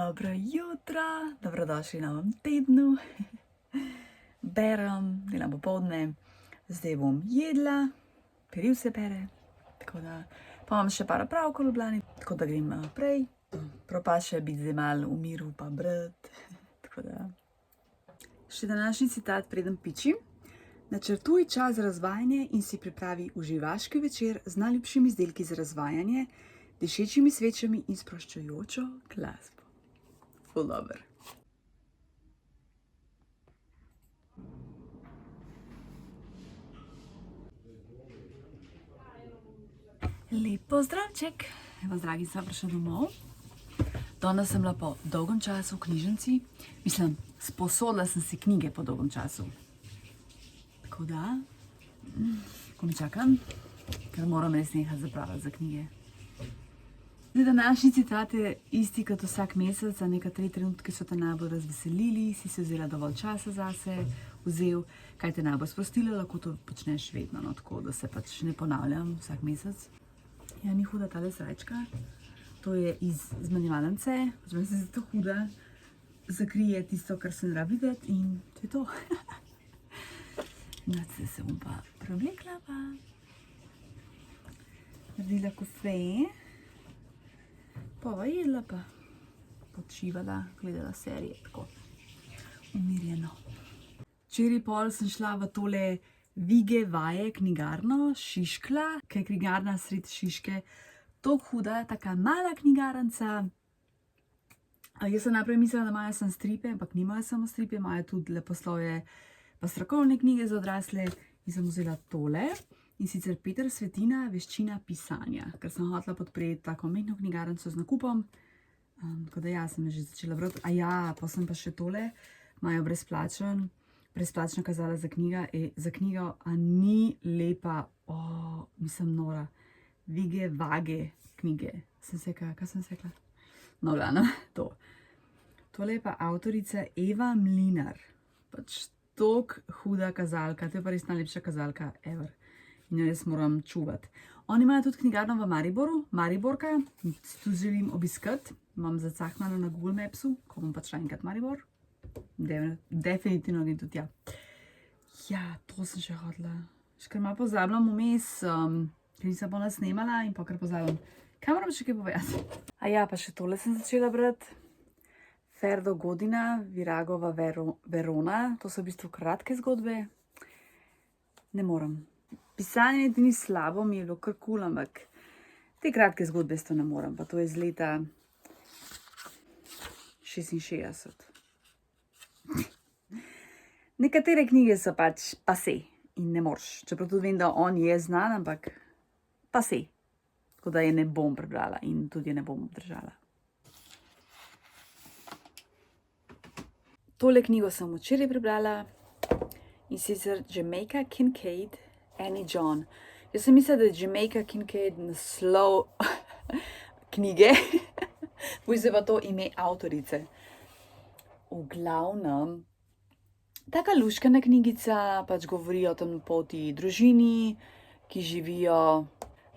Dobro jutro, dobrodošli v novem tednu. Berem, delam popoldne, zdaj bom jedla, peril se pere, tako da pa imam še par opravkov v Ljubljani, tako da grem prej. Propad še biti zdaj malo v miru pa brati, tako da. Še današnji citat preden pičim. Načrtuj čas za razvajanje in si pripravi uživaški večer z najljubšimi izdelki za razvajanje, dišečimi svečami in sproščujočo glasbo. Ful dober. Lep pozdravček, evo dragi, sem prišla domov. Danes sem bila po dolgem času v knjižnici, mislim, sposodila sem si knjige po dolgem času. Tako da, ko mi čakam, ker moram res nehati zapravljati za knjige. Zdaj, današnji citat je isti kot vsak mesec, a nekateri trenutki so te najbolj razveselili, si se vzela dovolj časa zase, vzel, kaj te najbolj sprostilo, lahko to počneš vedno, no, tako da se pač ne ponavljam vsak mesec. Ja, ni huda tale srajčka, to je iz zmanjevalnice, oziroma se zato huda, zakrije tisto, kar se ne da videti in to je to. No, zdaj se bom pa preoblekla pa naredila kofe. Pa jedla pa počivala, gledala serije, tako umirjeno. Včeraj pol sem šla v tole Vige Vaje knjigarno, Šiškla, ker je knjigarna sred Šiške, toliko huda, taka mala knjigarnica. Jaz sem najprej mislila, da imajo samo stripe, ampak nimajo samo stripe, imajo tudi leposlovje pa strokovne knjige za odrasle in sem vzela tole. In sicer Peter Svetina, Veščina pisanja, ker sem hotela podpreti tako majhno knjigarnico z nakupom. Tako da ja, sem že začela brati. Pa sem pa še tole, imajo brezplačno kazala za knjigo, a ni lepa, mislim nora. Vige Vage knjige. Kaj sem se rekla? No, glavno, to. Tole je pa avtorica Eva Mlinar. Pač toliko huda kazalka, to je pa res najlepša kazalka ever. In jo res moram čuvati. Oni imajo tudi knjigarno v Mariboru, Mariborka, tu želim obiskati, imam zacahmano na Google Mapsu, ko bom pač šla enkrat Maribor. Definitivno grem tudi tja. Ja, to sem še hotela. Še kar malo pozabljam vmes, ker nisem bolj snemala in pa kar pozabljam. Kaj moram še kaj povedati? Pa še tole sem začela brati. Ferdo Godina, Viragova Verona, to so v bistvu kratke zgodbe. Ne morem. Pisanje ni slabo, mi je bilo kar kul, ampak te kratke zgodbe to ne morem, pa to je iz leta 66. Nekatere knjige so pač pase in ne moreš, čeprav tudi vem, da on je znan, ampak pase. Tako da je ne bom prebrala in tudi je ne bom obdržala. Tole knjigo sem včeraj prebrala in sicer Jamaica Kincaid, Annie John. Jaz sem mislila, da je Jamaica Kincaid naslov knjige, potem se pa to ime avtorice. V glavnem, taka luškana knjigica, pač govori o temnopolti družini, ki živijo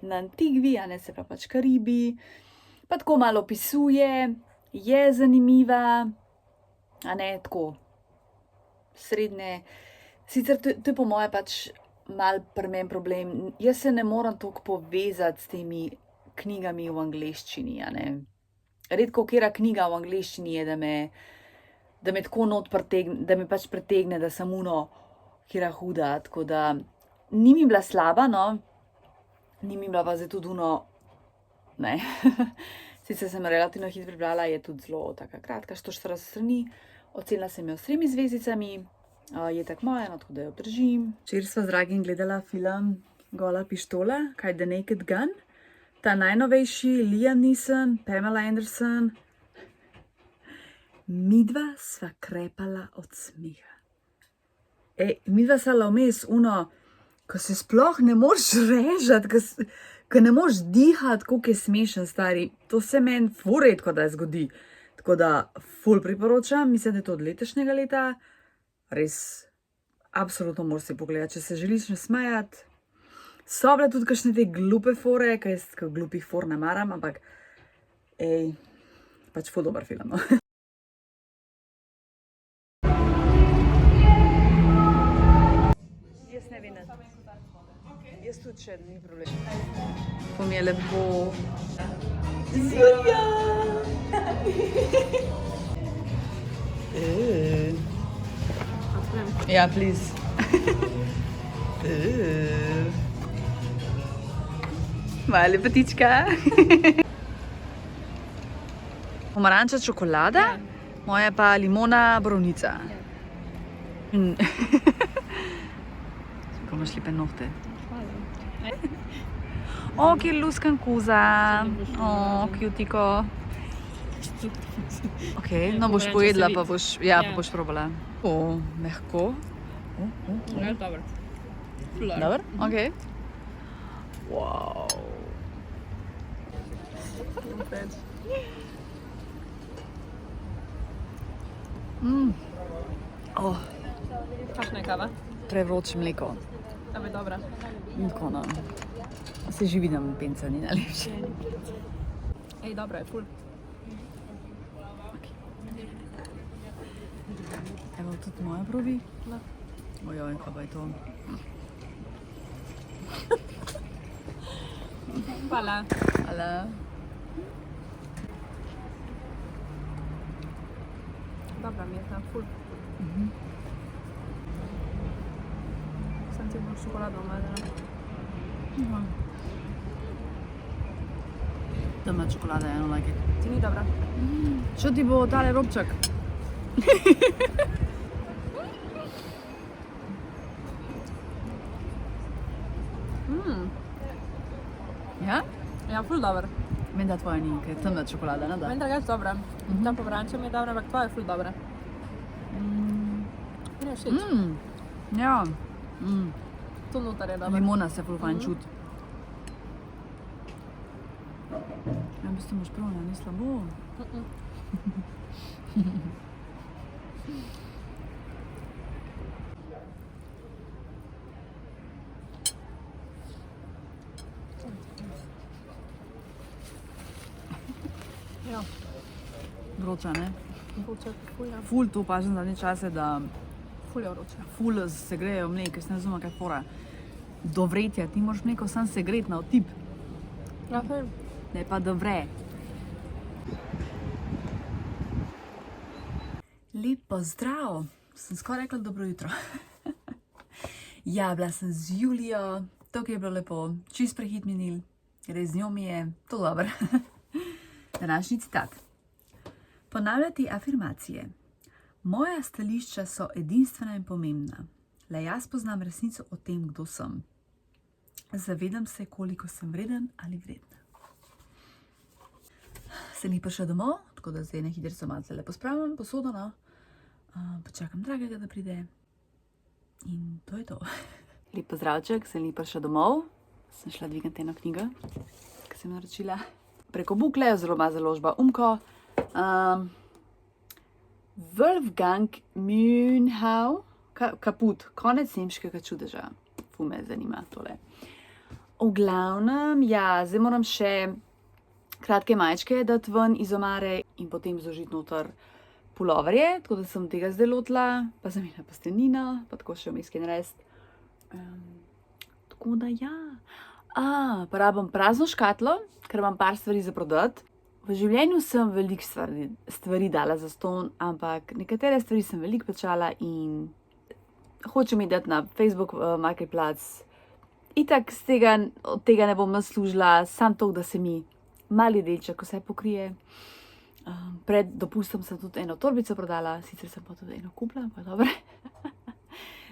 na Antigvi, a ne, se pravi pač Karibi, pa tako malo opisuje, je zanimiva, a ne, tako srednje. Sicer to je po moje pač mal pri meni problem. Jaz se ne morem toliko povezati s temi knjigami v angleščini, a ne. Redko katera knjiga v angleščini je, da me tako not pritegne, da me pač pritegne, da sem katera huda, tako da ni mi bila slaba, no. Ni mi bila pa zdaj tudi ne. Sicer sem relativno hitro prebrala, je tudi zelo taka kratka, 140 strani. Ocenila sem jo s 3 zvezdicami. Je tako moja, no, tako da jo držim. Včeraj sva z dragim gledala film Gola pištola, kaj The Naked Gun. Ta najnovejši, Liam Neeson, Pamela Anderson. Midva sva krepala od smeha. Midva sva vmes ko se sploh ne moreš režati, ko ne moreš dihati, koliko je smešen, stari. To se meni ful redko da zgodi. Tako da ful priporočam, mislim, da je to od letošnjega leta. Res, absolutno moraš si pogledati, če se želiš nasmejati. So bile tudi kakšne te glupe fore, ker jaz glupih for ne maram, ampak pač ful dober film. No. Jaz ne vem. Jaz tudi še ni problem. To mi je lepo. Zurja! Ja, please. Moja lepetička. Pomaranča čokolada, moja pa limona borovnica. Kako imaš lepe nohte. O, kjer luskan koza. O, cutiko. Ok, no boš pojedla, pa boš, ja, pa boš probala. O, mehko. Ja, dobro. Dobar? Ok. Wow. Oh, Kakšna je kava? prevroče mleko. Kava je dobra. Tako no. Se že vidim, penca ni najlepše. Ej, dobra je, ful. Evo, tudi moja probi. No. Ojoj, kaj pa je to? Hvala. Hvala. Dobra mi je ta, ful. Sem ti bolj čokolado omadila. Doma čokolada, I don't like it. Ti ni dobra? Čo ti bo tale robček? Ja? Ja, ful dober. Meni da tvoja ni, ker je temna čokolada, ne da? Meni drugače dobra. Ta pomaranča mi je dobra, ampak tvoja je ful dobra. Meni je všeč. Ja. To noter je dobro. Limona se ful fajn čuti. Ja, v bistvu imaš prav, ni slabo. Ja, Vroča, ne? vroče, ful ja. Ful to opažam zadnje čase, da Ful je vroče. ful se grejo mleko, ker se ne razumem, kaj je fora. Do vretja, ti moraš mleko sam segret na otip, Ja, ful. ne pa da vre. Lep pozdrav, sem skoraj rekla dobro jutro. Ja, bila sem z Julijo, to je bilo lepo, čist prehit minil, res z njo mi je to dobro. Današnji citat. Ponavljati afirmacije. Moja stališča so edinstvena in pomembna. Le jaz poznam resnico o tem, kdo sem. Zavedam se, koliko sem vreden ali vredna. Se ni prišla domov, tako da zdaj na hitrico malce lepo spravim posodo, no. Počakam dragega, da pride. In to je to. Lep pozdravček, se ni prišla domov. Sem šla dvigati eno knjigo, ki sem naročila preko Bukle, oziroma založba Umko. Wolfgang Münchau, Kaput, konec nemškega čudeža. Ful me zanima tole. V glavnem, ja, zdaj moram še kratke majčke dati ven iz omare in potem zložiti noter puloverje, tako da sem tega zdaj lotila, pa sem imela pastenino, pa tako še vmes kaj narediti. Tako da ja. Pa rabim prazno škatlo, ker imam par stvari za prodati. V življenju sem veliko stvari dala zastonj, ampak nekatere stvari sem veliko plačala in hočem jih dati na Facebook Marketplace. Itak od tega ne bom služila, samo to, da se mi mali delček vse pokrije. Pred dopustom sem tudi eno torbico prodala, sicer sem pa tudi eno kupila, pa dobro.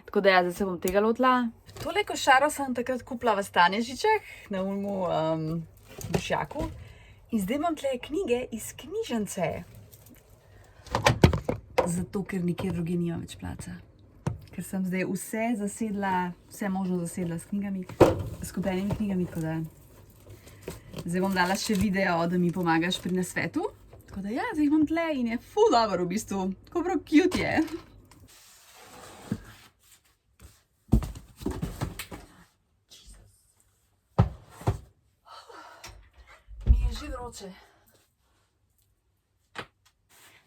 Tako da ja, zdaj se bom tega lotila. Tole košaro sem takrat kupila v Stanežičah, na unmu Dušjaku. In zdaj imam tle knjige iz knjižnice. Zato, ker nikjer drugje nimam več placa. Ker sem zdaj vse možno zasedla s knjigami, skupljenimi knjigami, tako da zdaj bom dala še video, da mi pomagaš pri nasvetu. Tako da ja, zdaj jih imam tle in je ful dobro v bistvu, tako prav cute je. Mi je že vroče.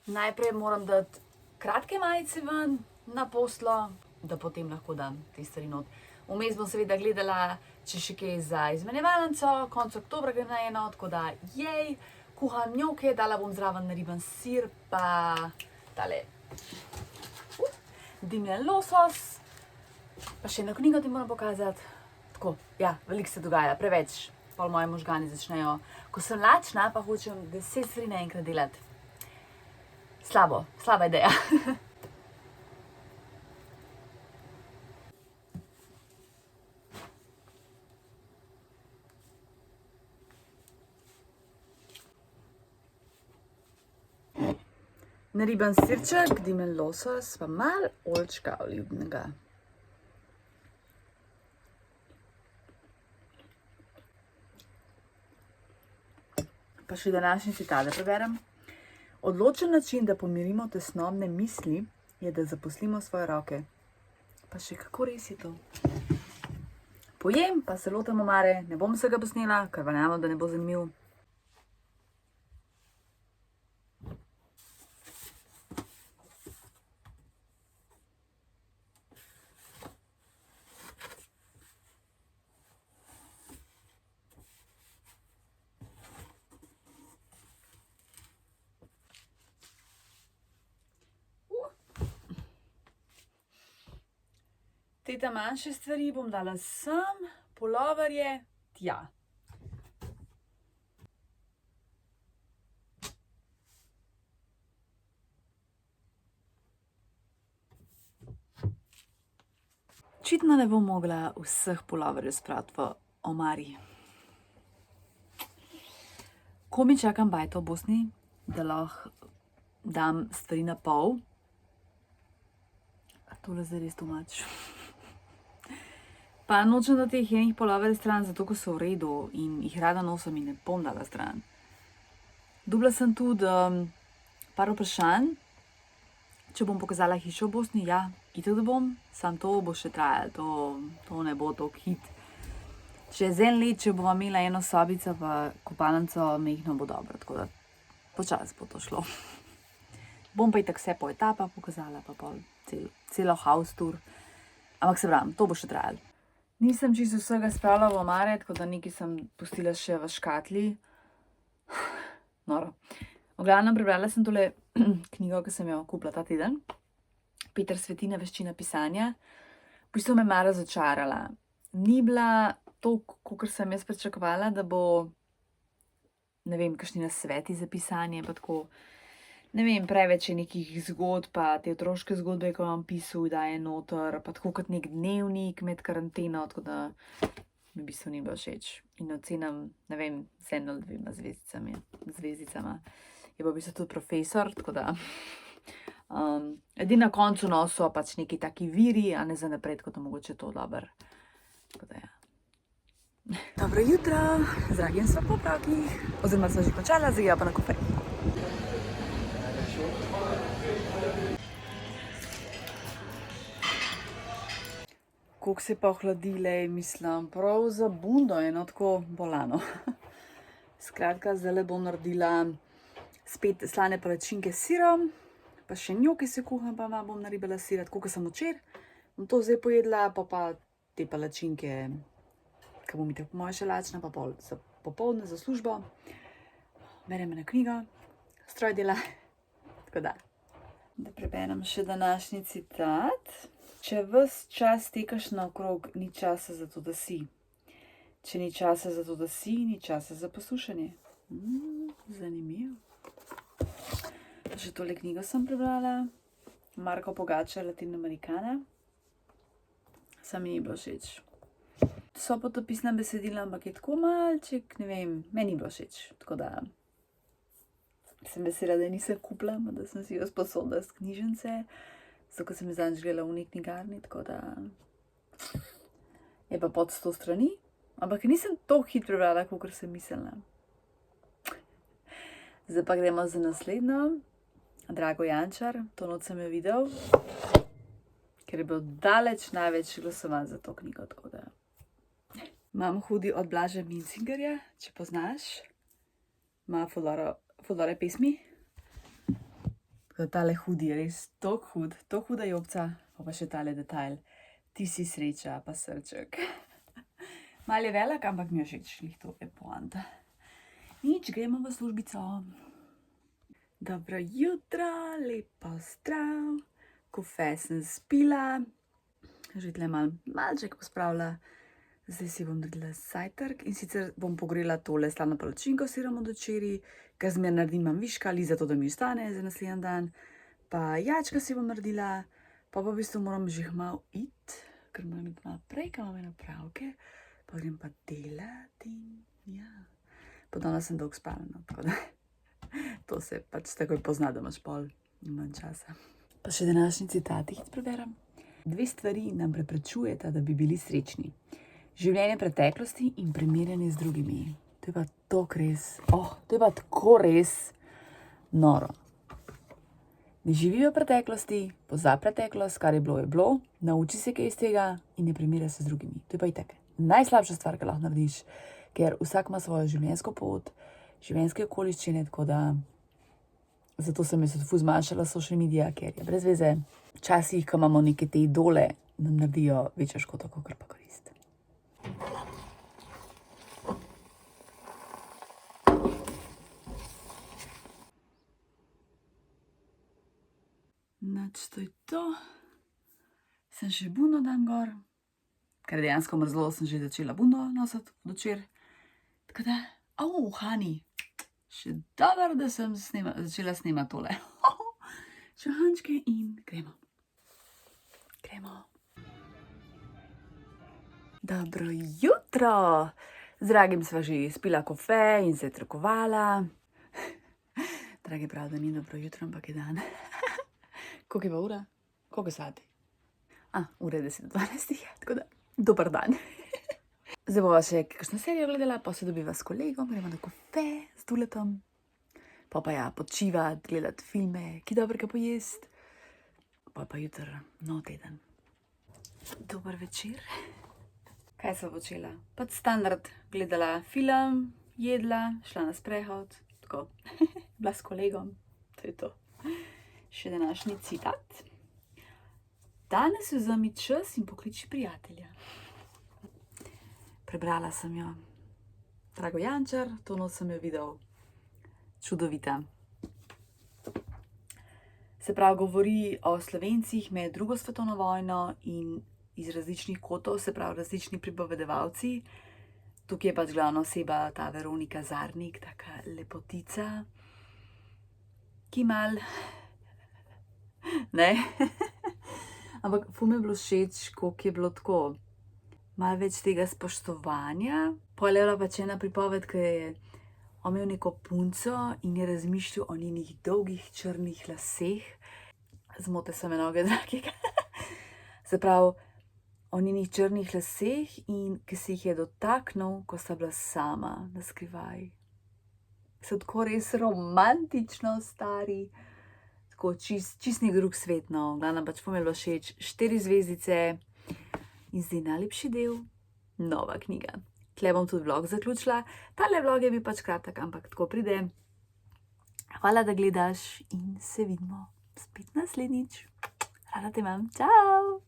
Najprej moram dati kratke majice ven na poslo, da potem lahko dam te stvari not. Vmes bom seveda gledala, če še kaj za izmenjevalnico, konec oktobra gre na eno, tako da jej, kuham njoke, dala bom zraven nariban sir, pa tale dimljen losos, pa še eno knjigo ti moram pokazati. Tako, ja, veliko se dogaja, preveč. Pol moji možgani začnejo, ko sem lačna, pa hočem 10 stvari naenkrat delati. Slaba ideja. Nariban sirček, dimljen losos, pa malo oljčka olivnega. Pa še današnji citat preberem. Odločen način, da pomirimo tesnobne misli, je, da zaposlimo svoje roke. Pa še kako res je to. Pojem, pa se lotam omare, ne bom se ga posnela, ker verjamem, da ne bo zanimiv. Te manjše stvari bom dala sem, puloverje tja. Očitno ne bom mogla vseh puloverjev spraviti v omari. Komaj čakam bajto v Bosni, da lahko dam stvari na pol. A tole zdaj res tumač. Pa nočem da teh enih puloverjev stran, zato ko so v redu in jih rada nosim in ne bom dala stran. Dobila sem tudi par vprašanj, če bom pokazala hišo v Bosni. Ja, itak da bom, samo to bo še trajalo, to ne bo toliko hit. Čez en let, če bova imela eno sobico pa kopalnico, mehno bo dobro, tako da počasi bo to šlo. Bom pa itak vse po etapah pokazala, pa pol celo house tour. Ampak se pravim, to bo še trajalo. Nisem čisto vsega spravila v omare, tako da nekaj sem pustila še v škatli. Noro. V glavnem prebrala sem tole knjigo, ki sem jo kupila ta teden. Peter Svetina, Veščina pisanja. V bistvu me malo razočarala. Ni bila to, kakor sem jaz pričakovala, da bo, ne vem, kakšni nasveti za pisanje, pa tako, ne vem, preveč je nekih zgodb, pa te otroške zgodbe, ko vam pisal, da je noter, pa tako kot nek dnevnik med karanteno, tako da mi v bistvu ni bilo všeč. In ocenam, ne vem, z 1 ali 2 zvezdicama. Je pa v bistvu tudi profesor, tako da edino na koncu so pač neki taki viri, a ne za napred, kot mogoče to dober. Tako da ja. Dobro jutro, zdravim sva po opravkih, oziroma sva že končala, zdaj pa na kofej. Koliko se pa ohladile, mislim, prav za bundo je, no, tako bolano. Skratka, zdaj bom naredila spet slane palačinke s sirom, pa še njoke se kuham, pa bom naribala sira, tako kot sem včeraj. Bom to zdaj pojedla, pa te palačinke, ki bom itak po moje še lačna, pa pol za popoldne za službo. Berem eno knjigo, stroj dela, tako da. Da preberem še današnji citat. Če ves čas tekaš naokrog, ni časa za to, da si. Če ni časa za to, da si, ni časa za poslušanje. Zanimivo. Že tole knjigo sem prebrala. Marko Pogačar, Latinoamerikana. Sam mi ni bilo všeč. So potopisna besedila, ampak je tako malček, ne vem, meni ni bilo všeč. Tako da sem vesela, da nisem kupila, da sem si jo sposodila z knjižnice. Zato, ko sem zadnjič gledala v neki knjigarni, tako da je pa pod 100 strani, ampak nisem toliko hitro prebrala, kakor sem mislila. Zdaj pa gremo za naslednjo. Drago Jančar, to noč sem jo videl, ker je bil daleč največ glasovan za to knjigo, tako da. Imam hudi od Blaža Mincingerja, če poznaš. Ima ful dobre pesmi. Tale hudi je res tako hud, tako huda jopca, pa še tale detajl. Ti si sreča, pa srček. Mal je velik, ampak mi je všeč, lih to je poanta. Nič, gremo v službico. Dobro jutro, lep pozdrav. Kofe sem spila. Že tle malček pospravila. Zdaj si bom naredila zajtrk in sicer bom pogrela tole slano palačinko s sirom od včeraj, ker zmer naredim viška ali zato, da mi ostane za naslednji dan. Pa jačka si bom naredila, pa v bistvu moram že malo iti, ker moram iti malo prej, ker imam ene opravke, pa grem pa delati in ja. Pa danes sem dolgo spala, no, tako da to se pač takoj pozna, da imaš pol in manj časa. Pa še današnji citat jih preberem. 2 stvari nam preprečujeta, da bi bili srečni. Življenje preteklosti in primerjanje z drugimi. To je pa tako res, to je pa tako res noro. Ne živi v preteklosti, pozabi preteklost, kar je bilo, nauči se kaj iz tega in ne primerjaj se z drugimi. To je pa itak najslabša stvar, kar lahko narediš, ker vsak ima svojo življenjsko pot, življenjske okoliščine, tako da zato sem jaz ful zmanjšala social media, ker je brez veze. Včasih, ko imamo neke te idole, nam naredijo večjo škodo, kakor pa korist. Nač, to je to. Sem še bundo dam gor, ker dejansko mrzlo, sem že začela bundo nositi včeraj. Tako da, Hani, še dobro, da sem začela snemati tole. Šahančke in gremo. Dobro jutro! Z Dragim sva že spila kofe in se trakovala. Dragi prav, da ni dobro jutro, ampak je dan. Koliko je pa ura? Koliko je sati? Ura je 10:12, tako da dober dan. Zdaj bova še kakšno serijo gledala, pa se dobiva s kolegom, gremo na kofe s Tuletom. Pa ja, počivati, gledati filme, ki dobrega pojesti. Pa jutr nov teden. Dober večer. Kaj sva počela? Pač standard, gledala film, jedla, šla na sprehod, tako, bila s kolegom, to je to. Še današnji citat. Danes vzemi čas in pokliči prijatelja. Prebrala sem jo. Drago Jančar, to noč sem jo videl. Čudovita. Se pravi, govori o Slovencih med 2. svetovno vojno in iz različnih kotov, se pravi različni pripovedovalci. Tukaj je pač glavna oseba ta Veronika Zarnik, taka lepotica, ki mal, ne, ampak ful mi je bilo všeč, koliko je bilo tako, malo več tega spoštovanja. Pol je bila pač ena pripoved, ki je imel neko punco in je razmišljal o njenih dolgih črnih laseh. Zmote se me noge, dragega. Se pravi, o njenih črnih laseh in ki se jih je dotaknil, ko sta bila sama na skrivaj. So tako res romantično stari, tako čist nek drug svet, no. Glavno pač ful mi je bilo všeč, 4 zvezdice in zdaj najlepši del, nova knjiga. Tle bom tudi vlog zaključila. Tale vlog je bil pač kratek, ampak tako pride. Hvala, da gledaš in se vidimo spet naslednjič. Rada te imam. Čau!